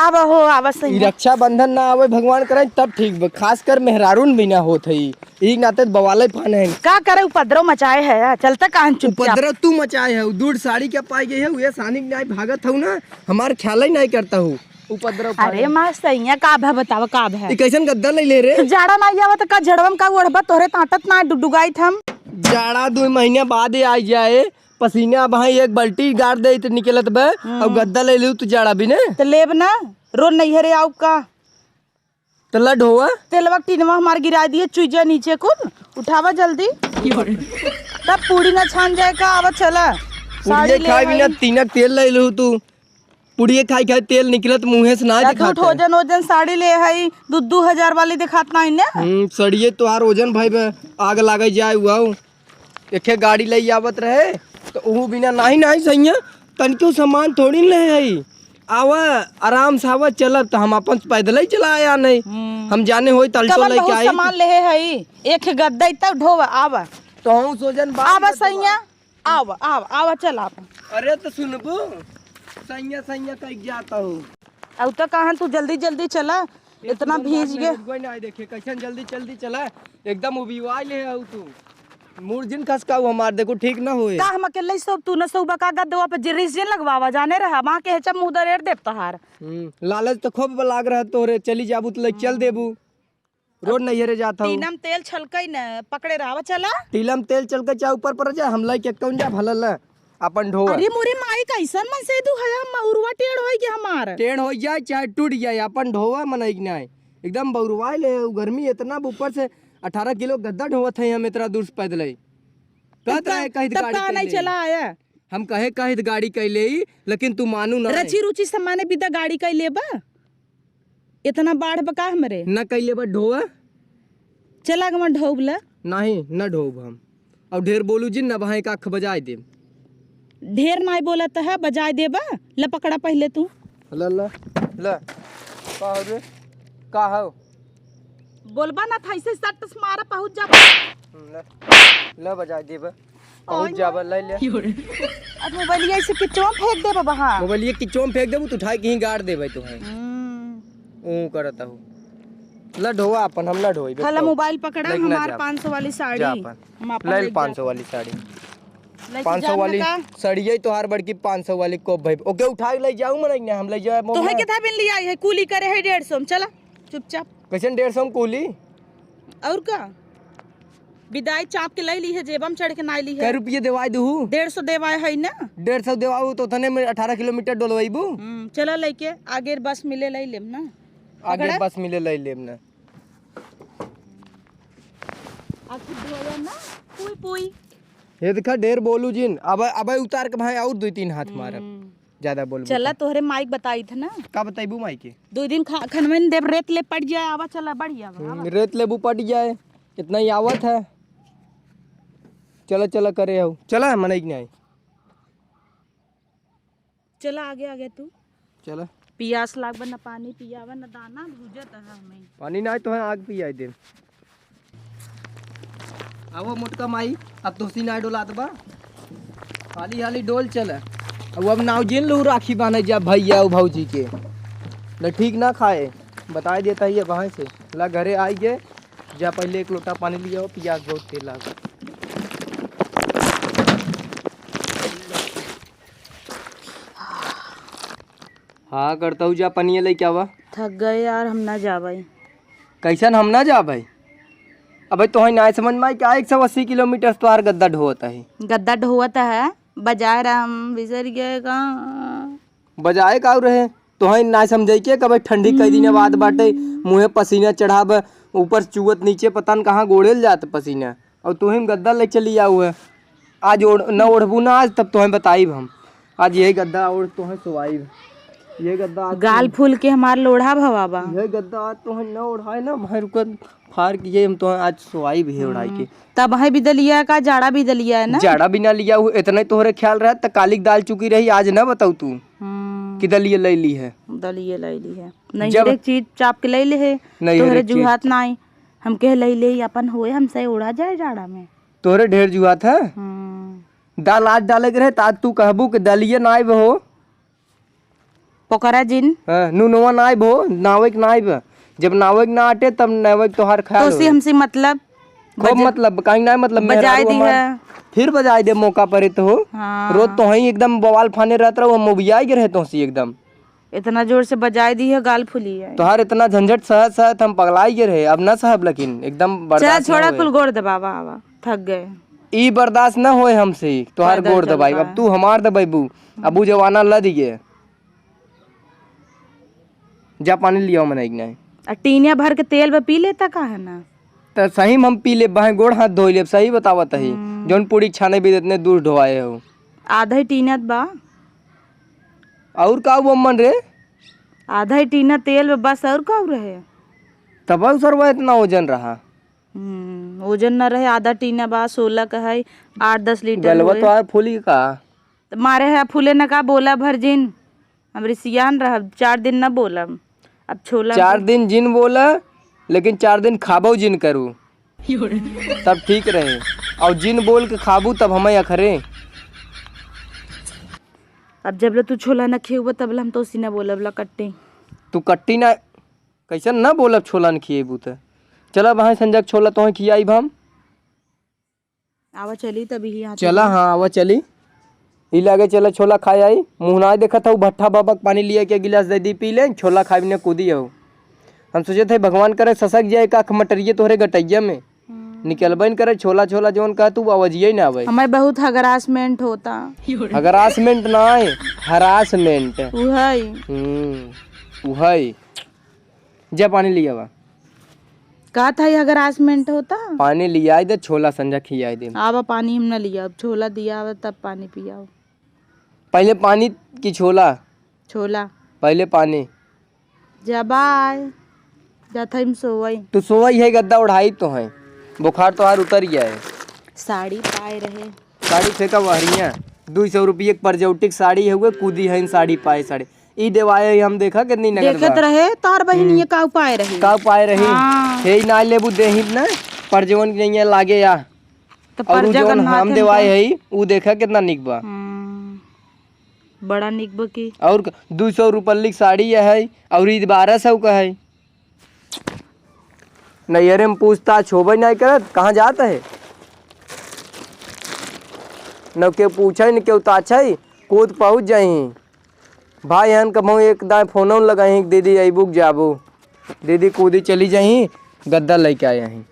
अब हो आवा सही रक्षाबंधन ना आवे भगवान करे तब ठीक बा, खासकर मेहरारून भी ना होत है ई नाते बवाले फान है। का करे उपद्रव मचाए है, चलता कहां चुपचाप। उपद्रव तू मचाए है, दूर साड़ी क्या पाई गई है ये सानी नहीं भागत हूँ ना, हमार ख्याल ही नहीं करता हूँ उपद्रव। अरे माँ सही का है, बतावा का है। ये कैसन गद्दा ले ले रे? जाड़ा ना आवा तो का जड़वम का ओढ़बा तोहरे ताटत ना डुडुगाई थम। जाड़ा 2 महीने बाद आ जाए, पसीना भाई एक बाल्टी गाड़ दे तो निकलत बे, और गद्दा ले लू तो जाड़ा भी ने तो लेब ना रो नहीं हरे आउ का तला ढोआ तेलवा टीनवा हमार गिरा दिए चुइजा नीचे कुल उठावा जल्दी तब पूड़ी ना छान जाए का आवा चला। पुड़िया खाई बिना तीनक तेल ले लू तू, पुड़िया खाई खाई तेल निकलत मुंह से ना दिखाता। ओजन ओजन साड़ी ले हई 2-2 हजार वाली दिखात ना इन्ने। सड़िए तोहार ओजन भाई बे आग लागे जाए हुआ एक गाड़ी ले आवत रहे तो वो बिना नहीं नहीं सही है, तनिको सामान थोड़ी ले है आवा आराम से आवा चलब तो हम अपन पैदल ही चला आया नहीं हम जाने होई तलटो लेके आई सामान ले हई एक गद्दा तब ढोवा आवा तो हम सोजन आवा सैया आवा आवा आवा चल आवा। अरे तो सुनबो सैया सैया कह जाता हूँ अब तो कहां तू जल्दी जल्दी चला इतना भीज गए। कोई नहीं देखे कैसन जल्दी जल्दी चला एकदम उबीवाई ले आऊ तू मूर्जिन खसकाऊ हमार देखो ठीक ना होए का हम अकेले सब तू न सब का गद्दवा पे रिजन लगवावा जाने रहा मां के हेचा मुंह दरेर देव तहार। लालच तो खूब लाग रहा तोरे चली जाबू तो चल देबू रोड नहीं रे जाता हूं। तीनम तेल छलकई न पकड़े रहा चला तीलम तेल चल के चा ऊपर पर जा हम लाई के कौन जा भलल अपन ढो। अरे मोरे माई कैसन मन से तू हया मौरवा टेढ़ होई के हमार टेढ़ हो जाए चाहे टूट जाए अपन ढोवा मन नहीं एकदम बउरवाई ले गर्मी इतना ऊपर से 18 किलो गद्दा ढोवत है हम इतना दूर से पैदल कहत रहे कहित गाड़ी नहीं चला आया हम कहे कहित गाड़ी कैले लेकिन तू मानू ना रची रुचि सामाने बिदा गाड़ी कई लेबा इतना बाढ़ बका हमरे न कैले बा ढोवा चला गमा ढोबला नहीं न ढोब हम और ढेर बोलू जिन न भाई का अख बजाय दे ढेर नहीं बोलत है बजाय देबा ल पकड़ा पहले तू ल ल ल का हो रे का हो बोलबा ना था ऐसे सट मारा पहुंच जा ल बजाय देबा पहुंच जाबा ले ले अब मोबाइल ऐसे किचवा फेंक देबा वहां मोबाइल किचवा में फेंक देबू तू उठा के ही गाड़ देबे तू है ओ करता हूं ल ढोवा अपन हम ना ढोई खाला मोबाइल पकड़ा हमार 500 वाली साड़ी हम अपन ले 500 वाली साड़ी 500 वाली साड़ी तो हर बड़की 500 वाली को भाई ओके उठा ले जाऊं मन हम ले जाए तो है कितना बिन लिया है कूली करे है 150 में चला चुपचाप कैसे 150 में कूली और का विदाई चाप के ले ली है जेबम चढ़ के ना ली है कै रुपये देवाई दू 150 देवाय है ना 150 देवाऊ तो थने में 18 किलोमीटर डोलवाईबू चला लेके आगे बस मिले ले लेम ना आगे बस मिले ले लेम ना आखिर धोया ना पुई पुई ये देखा ढेर बोलू जिन अब उतार के भाई और 2-3 हाथ मारब ज्यादा बोल चला तोहरे माइक बताई था ना का बताइबू माई के 2 दिन खनवन देव रेत ले पड़ जाए आवा चला बढ़िया रेत लेबू पट जाए इतना ही आवत है चला चला करे आओ चला मन नहीं चला आगे आगे तू चला पियास लाग न पानी पियावा न दाना भूजत है हमें पानी ना तो है आग पियाई दे आवो मोटका माई अब तो सीना डोलात बा हाली हाली डोल चला अब नाव जिन लू राखी बांधे जा भैया भौजी के न ठीक ना खाए बता देता है वहाँ से ला घरे आई गए जा पहले 1 लोटा पानी लिया हो प्याज बहुत तेल लाग हाँ करता हूँ जा पनिया ले क्या हुआ थक गए यार हम ना जा भाई कैसन हम ना जा भाई अबे तो ना समझ में क्या 180 किलोमीटर तो यार गद्दा ढोता है गद्दा ढोता है बजाय राम बिजर गए का बजाए का रहे तो ना समझे के कभी ठंडी कई दिन बाद बाटे मुँहे पसीना चढ़ाब ऊपर चुवत नीचे पता न कहाँ गोड़ेल जात पसीना और तुम गद्दा ले चली आऊ है आज न ओढ़बू ना आज तब तो बताइब हम आज यही गद्दा ओढ़ तो सोवाइब ये गद्दा गाल फूल के हमार लोढ़ा भवाबा ये गद्दा आज तो न ओढ़ाए ना भर फार किए हम तो आज सोवाई भी है उड़ाई के तब है भी दलिया का जाड़ा भी दलिया है ना जाड़ा भी ना लिया इतना तोहरे ख्याल रहा त कालिक दाल चुकी रही आज ना बताऊ तू कि दलिया ले ली है दलिया ले ली है नहीं जब एक चीज चाप के ले ले है तोहरे जुहात ना आई हम कह ले अपन होए हमसे उड़ा जाए जाड़ा में तोहरे ढेर जुहात है दाल आज डाले के रहे आज तू कहबू कि दलिया ना आए हो पोकरा जिन हाँ, नु नवा ना आइब हो, नावेक ना आइब। जब नावेक ना आटे तब नावेक तोहार ख्याल तो सी हमसे मतलब खूब मतलब कहीं ना मतलब बजाय दी है। फिर बजाई दे मौका पर तो हो। हाँ। रोज तो ही एकदम बवाल फाने रहता रहो, मोबिया के रहे तो सी एकदम इतना जोर से बजाय दी है, गाल फुली है। तोहार इतना झंझट सहत सहत हम पगलाई के रहे, अब ना साहब लेकिन एकदम चला बर्दाश्त छोड़ा, ना कुल गोड़ दबावा आवा, थक गए। ई बर्दाश्त न होए हमसे तोहार पैदल गोड़ चल दबाई। रहा अब तू हमार दबाइबू, अबू जवाना ल दिए। जा पानी लिया मनाई नहीं। टीनिया भर के तेल में पी लेता का है ना। तो सही में हम पी ले बाहे गोड़ हाथ धो ले, सही बतावत ही। जौन पूरी छाने भी इतने दूर ढोवाए हो। आधा ही टीना बा, और का वो मन रे, आधा ही टीना तेल में बस, और का रहे। तब सरवा इतना वजन रहा। वजन न रहे, आधा टीना बा, 16 का है, 8-10 लीटर गलवा तो यार फूली का मारे है फूले न का बोला भर जिन हमरी सियान रह 4 दिन न बोलम। अब छोला 4 दिन जिन बोला, लेकिन 4 दिन खाबो जिन करू तब ठीक रहे। और जिन बोल के खाबू तब हमें अखरे। अब जब तू छोला न खिएबो तब हम तो उसी न बोलब ला कट्टी। तू कट्टी ना कैसे ना बोलब छोला न खिएबू त। चला वहाँ संजक छोला तो खियाई हम। आवा चली तभी यहाँ चला हाँ आवा चली। ई लगे चला छोला खाए आई। मुँह ना देखा था भट्ठा बाबा पानी लिया के गिलास दे दी पी ले, छोला खाए ने कूदी हो। हम सोचे थे भगवान करे ससक जाए का मटरिए तोहरे गटैया में निकलबन करे। छोला छोला जोन कह तू आवाजिए ना आवे। हमें बहुत हरासमेंट होता। हरासमेंट ना है, हरासमेंट उहई। जा पानी लिया वा। का था ये हरासमेंट होता। पानी लिया दे, छोला संजा खियाई दे। आवा पानी हम न लिया, अब छोला दिया आवा तब पानी पिया। पहले पानी की छोला, छोला पहले पानी। जा बाय, जाता हम सोवई। तू सोवई है, गद्दा उड़ाई तो है, बुखार तो हार उतर गया है। साड़ी पाए रहे, साड़ी फेंका वहरिया 200 रुपये परजौटिक साड़ी है हुए कूदी है। साड़ी पाए साड़ी ई देवाए हम देखा कितनी नगर देखत रहे तार बहिनी ये का पाए रही, का पाए रही। हाँ। हे ना लेबू देही ना परजवन नहीं लागे या तो और परजा जोन करना हम थे देवाए है ऊ देखा कितना निक बा। बड़ा निक बा की। और 200 रुपये साड़ी है और ई 1200 का है। नैहरे में पूछताछ होबे नहीं करत कहाँ जाता है। न के पूछे न के ताछे कूद पहुँच जाही। भाई हन कबहू एक दाएँ फोन लगाही दीदी अबुक जाबू, दीदी कूदी चली जाही, गद्दा लेके आए हैं।